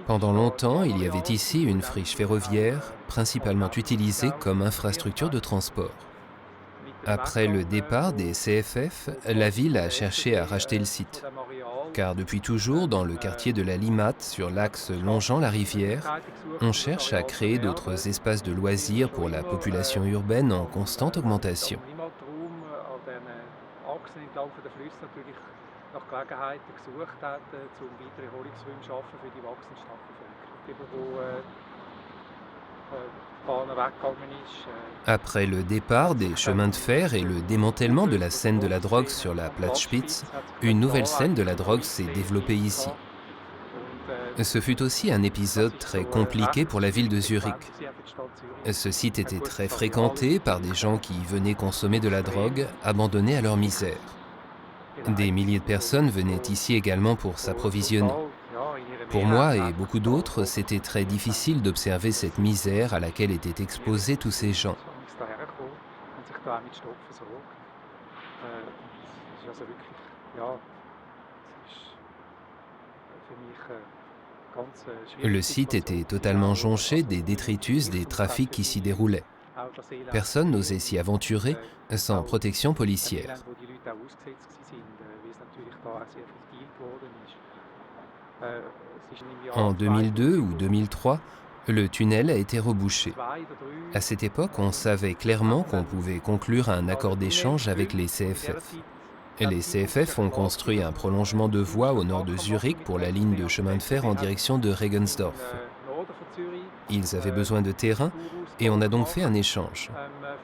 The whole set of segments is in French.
Pendant longtemps, il y avait ici une friche ferroviaire, principalement utilisée comme infrastructure de transport. Après le départ des CFF, la ville a cherché à racheter le site. Car depuis toujours, dans le quartier de la Limate, sur l'axe longeant la rivière, on cherche à créer d'autres espaces de loisirs pour la population urbaine en constante augmentation. Après le départ des chemins de fer et le démantèlement de la scène de la drogue sur la Platz Spitz, une nouvelle scène de la drogue s'est développée ici. Ce fut aussi un épisode très compliqué pour la ville de Zurich. Ce site était très fréquenté par des gens qui venaient consommer de la drogue, abandonnés à leur misère. Des milliers de personnes venaient ici également pour s'approvisionner. Pour moi et beaucoup d'autres, c'était très difficile d'observer cette misère à laquelle étaient exposés tous ces gens. Le site était totalement jonché des détritus des trafics qui s'y déroulaient. Personne n'osait s'y aventurer sans protection policière. En 2002 ou 2003, le tunnel a été rebouché. À cette époque, on savait clairement qu'on pouvait conclure un accord d'échange avec les CFF. Les CFF ont construit un prolongement de voie au nord de Zurich pour la ligne de chemin de fer en direction de Regensdorf. Ils avaient besoin de terrain et on a donc fait un échange.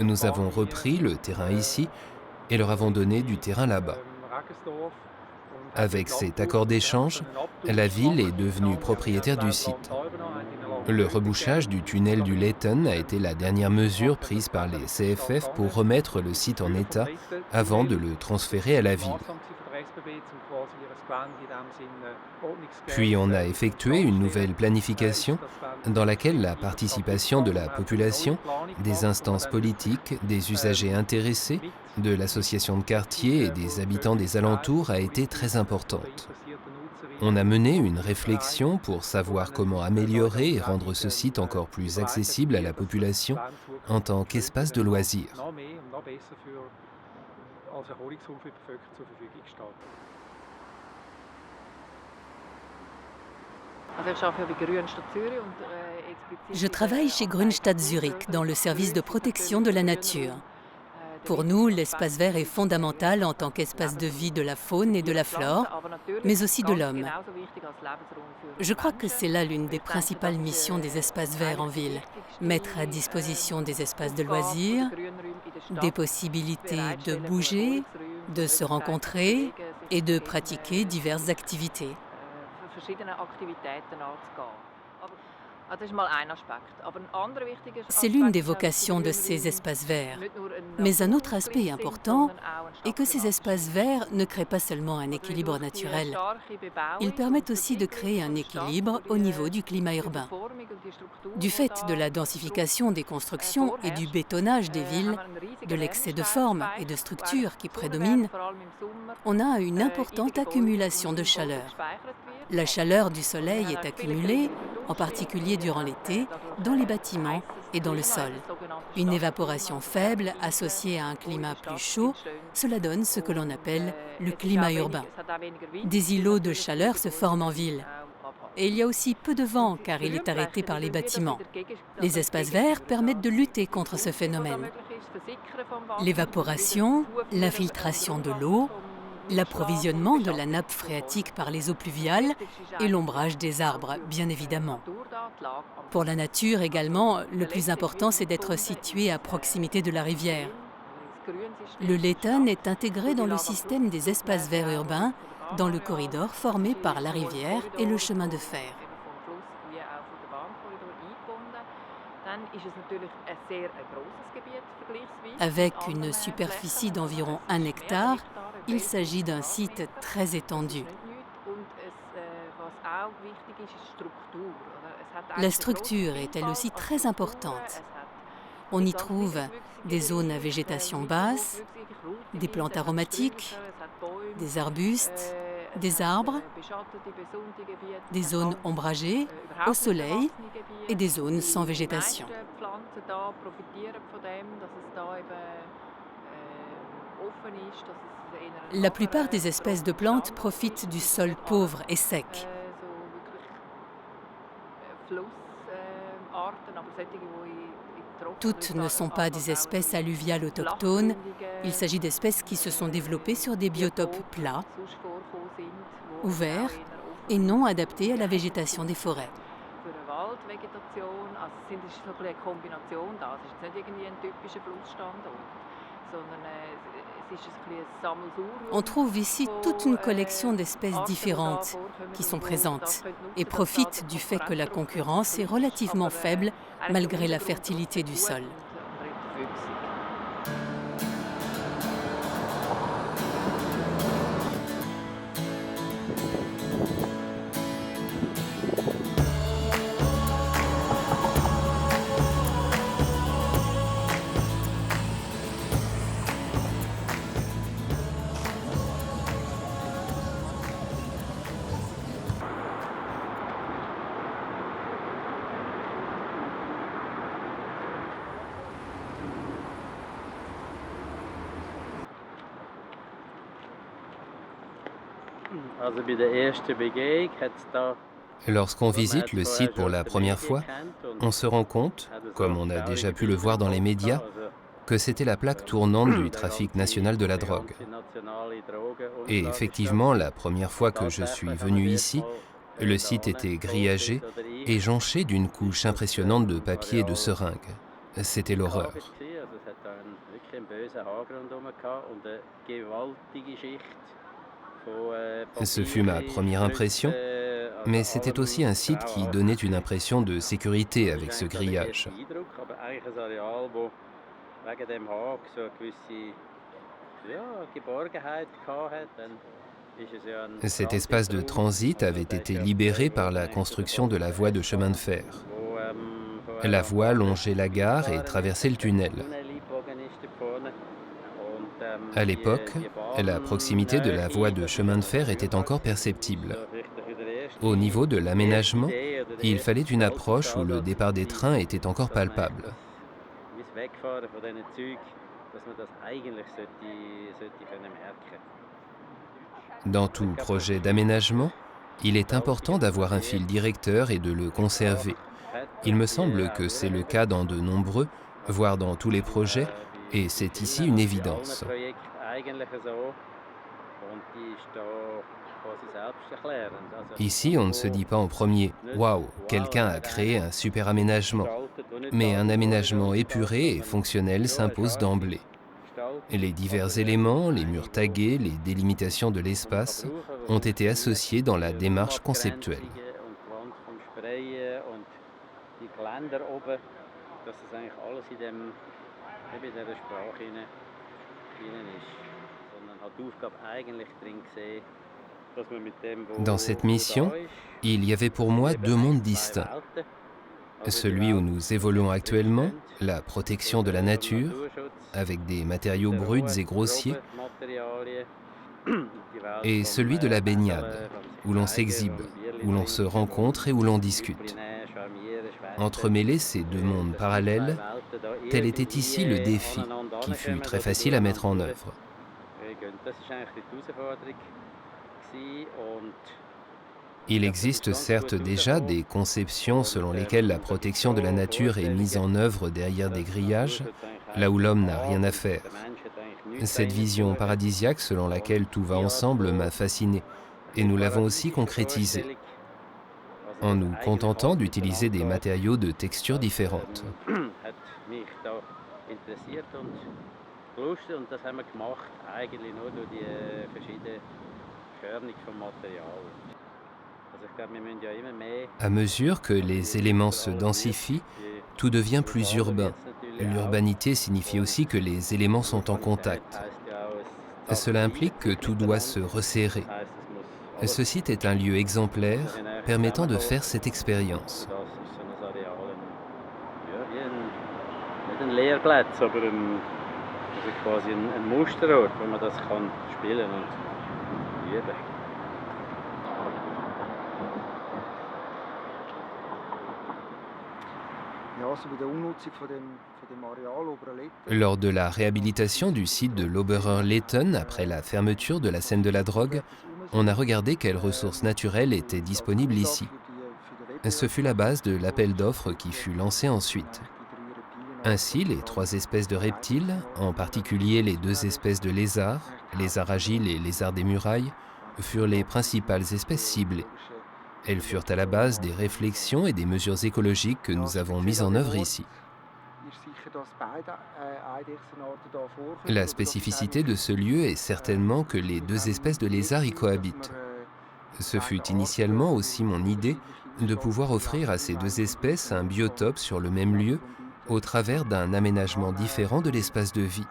Nous avons repris le terrain ici et leur avons donné du terrain là-bas. Avec cet accord d'échange, la ville est devenue propriétaire du site. Le rebouchage du tunnel du Letten a été la dernière mesure prise par les CFF pour remettre le site en état avant de le transférer à la ville. Puis on a effectué une nouvelle planification dans laquelle la participation de la population, des instances politiques, des usagers intéressés, de l'association de quartier et des habitants des alentours a été très importante. On a mené une réflexion pour savoir comment améliorer et rendre ce site encore plus accessible à la population en tant qu'espace de loisirs. Je travaille chez Grünstadt Zurich dans le service de protection de la nature. Pour nous, l'espace vert est fondamental en tant qu'espace de vie de la faune et de la flore, mais aussi de l'homme. Je crois que c'est là l'une des principales missions des espaces verts en ville. Mettre à disposition des espaces de loisirs, des possibilités de bouger, de se rencontrer et de pratiquer diverses activités. C'est l'une des vocations de ces espaces verts. Mais un autre aspect important est que ces espaces verts ne créent pas seulement un équilibre naturel. Ils permettent aussi de créer un équilibre au niveau du climat urbain. Du fait de la densification des constructions et du bétonnage des villes, de l'excès de forme et de structure qui prédomine, on a une importante accumulation de chaleur. La chaleur du soleil est accumulée, en particulier durant l'été, dans les bâtiments et dans le sol. Une évaporation faible associée à un climat plus chaud, cela donne ce que l'on appelle le climat urbain. Des îlots de chaleur se forment en ville. Et il y a aussi peu de vent car il est arrêté par les bâtiments. Les espaces verts permettent de lutter contre ce phénomène. L'évaporation, l'infiltration de l'eau, l'approvisionnement de la nappe phréatique par les eaux pluviales et l'ombrage des arbres, bien évidemment. Pour la nature également, le plus important, c'est d'être situé à proximité de la rivière. Le Letten est intégré dans le système des espaces verts urbains, dans le corridor formé par la rivière et le chemin de fer. Avec une superficie d'environ 1 hectare, il s'agit d'un site très étendu. La structure est elle aussi très importante. On y trouve des zones à végétation basse, des plantes aromatiques, des arbustes, des arbres, des zones ombragées, au soleil et des zones sans végétation. La plupart des espèces de plantes profitent du sol pauvre et sec. Toutes ne sont pas des espèces alluviales autochtones. Il s'agit d'espèces qui se sont développées sur des biotopes plats, ouverts et non adaptés à la végétation des forêts. On trouve ici toute une collection d'espèces différentes qui sont présentes et profitent du fait que la concurrence est relativement faible malgré la fertilité du sol. Lorsqu'on visite le site pour la première fois, on se rend compte, comme on a déjà pu le voir dans les médias, que c'était la plaque tournante du trafic national de la drogue. Et effectivement, la première fois que je suis venu ici, le site était grillagé et jonché d'une couche impressionnante de papier et de seringues. C'était l'horreur. Ce fut ma première impression, mais c'était aussi un site qui donnait une impression de sécurité avec ce grillage. Cet espace de transit avait été libéré par la construction de la voie de chemin de fer. La voie longeait la gare et traversait le tunnel. À l'époque, la proximité de la voie de chemin de fer était encore perceptible. Au niveau de l'aménagement, il fallait une approche où le départ des trains était encore palpable. Dans tout projet d'aménagement, il est important d'avoir un fil directeur et de le conserver. Il me semble que c'est le cas dans de nombreux, voire dans tous les projets, et c'est ici une évidence. Ici, on ne se dit pas en premier « Waouh, quelqu'un a créé un super aménagement », mais un aménagement épuré et fonctionnel s'impose d'emblée. Les divers éléments, les murs tagués, les délimitations de l'espace ont été associés dans la démarche conceptuelle. Dans cette mission, il y avait pour moi deux mondes distincts. Celui où nous évoluons actuellement, la protection de la nature, avec des matériaux bruts et grossiers, et celui de la baignade, où l'on s'exhibe, où l'on se rencontre et où l'on discute. Entremêler ces deux mondes parallèles, tel était ici le défi, qui fut très facile à mettre en œuvre. Il existe certes déjà des conceptions selon lesquelles la protection de la nature est mise en œuvre derrière des grillages, là où l'homme n'a rien à faire. Cette vision paradisiaque selon laquelle tout va ensemble m'a fasciné, et nous l'avons aussi concrétisée, en nous contentant d'utiliser des matériaux de textures différentes. À mesure que les éléments se densifient, tout devient plus urbain. L'urbanité signifie aussi que les éléments sont en contact. Cela implique que tout doit se resserrer. Ce site est un lieu exemplaire permettant de faire cette expérience. Lors de la réhabilitation du site de l'Oberer-Letten après la fermeture de la Seine de la Drogue, on a regardé quelles ressources naturelles étaient disponibles ici. Ce fut la base de l'appel d'offres qui fut lancé ensuite. Ainsi, les 3 espèces de reptiles, en particulier les 2 espèces de lézards, lézard agile et lézard des murailles, furent les principales espèces ciblées. Elles furent à la base des réflexions et des mesures écologiques que nous avons mises en œuvre ici. La spécificité de ce lieu est certainement que les 2 espèces de lézards y cohabitent. Ce fut initialement aussi mon idée de pouvoir offrir à ces 2 espèces un biotope sur le même lieu au travers d'un aménagement différent de l'espace de vie.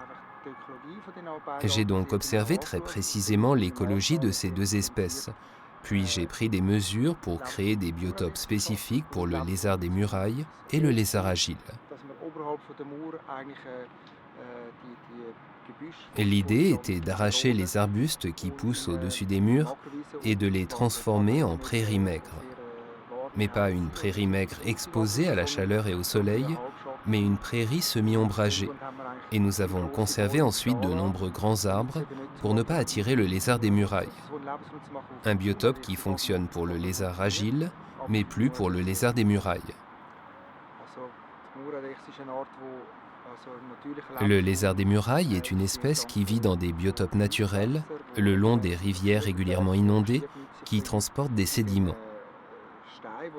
J'ai donc observé très précisément l'écologie de ces 2 espèces, puis j'ai pris des mesures pour créer des biotopes spécifiques pour le lézard des murailles et le lézard agile. L'idée était d'arracher les arbustes qui poussent au-dessus des murs et de les transformer en prairies maigres. Mais pas une prairie maigre exposée à la chaleur et au soleil, mais une prairie semi-ombragée. Et nous avons conservé ensuite de nombreux grands arbres pour ne pas attirer le lézard des murailles. Un biotope qui fonctionne pour le lézard agile, mais plus pour le lézard des murailles. Le lézard des murailles est une espèce qui vit dans des biotopes naturels, le long des rivières régulièrement inondées, qui transportent des sédiments.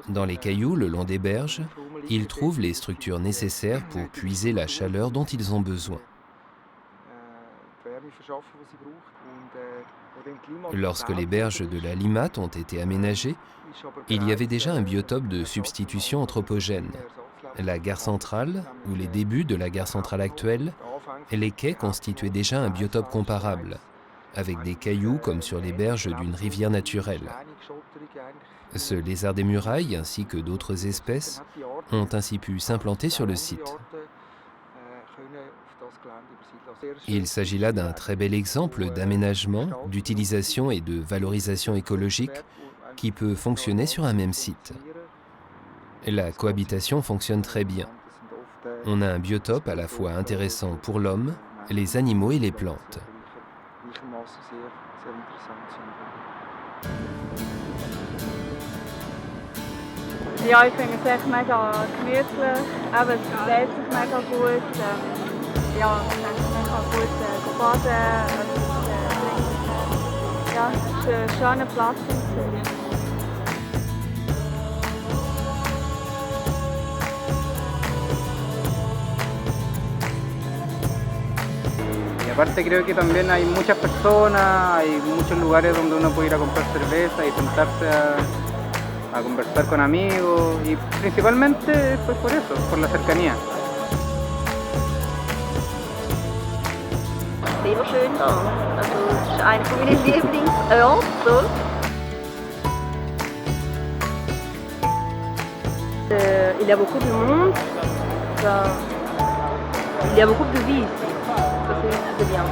Dans les cailloux, le long des berges, ils trouvent les structures nécessaires pour puiser la chaleur dont ils ont besoin. Lorsque les berges de la Limmat ont été aménagées, il y avait déjà un biotope de substitution anthropogène. La gare centrale, ou les débuts de la gare centrale actuelle, les quais constituaient déjà un biotope comparable, avec des cailloux comme sur les berges d'une rivière naturelle. Ce lézard des murailles, ainsi que d'autres espèces, ont ainsi pu s'implanter sur le site. Il s'agit là d'un très bel exemple d'aménagement, d'utilisation et de valorisation écologique qui peut fonctionner sur un même site. La cohabitation fonctionne très bien. On a un biotope à la fois intéressant pour l'homme, les animaux et les plantes. Ja, ich finde es echt mega gemütlich. Eben, es verträgt sich mega gut. Ja, ich denke, man kann gut baden. Ja, es ist ein schöner Platz in Zürich. Y aparte creo que también hay muchas personas, hay muchos lugares donde uno puede ir a comprar cerveza y sentarse a conversar con amigos y principalmente pues por eso, por la cercanía. Sehr schön da. Also, es ist einer meiner Lieblingsorte. Il y a beaucoup de monde, il y a beaucoup de vie ici. Ça c'est bien.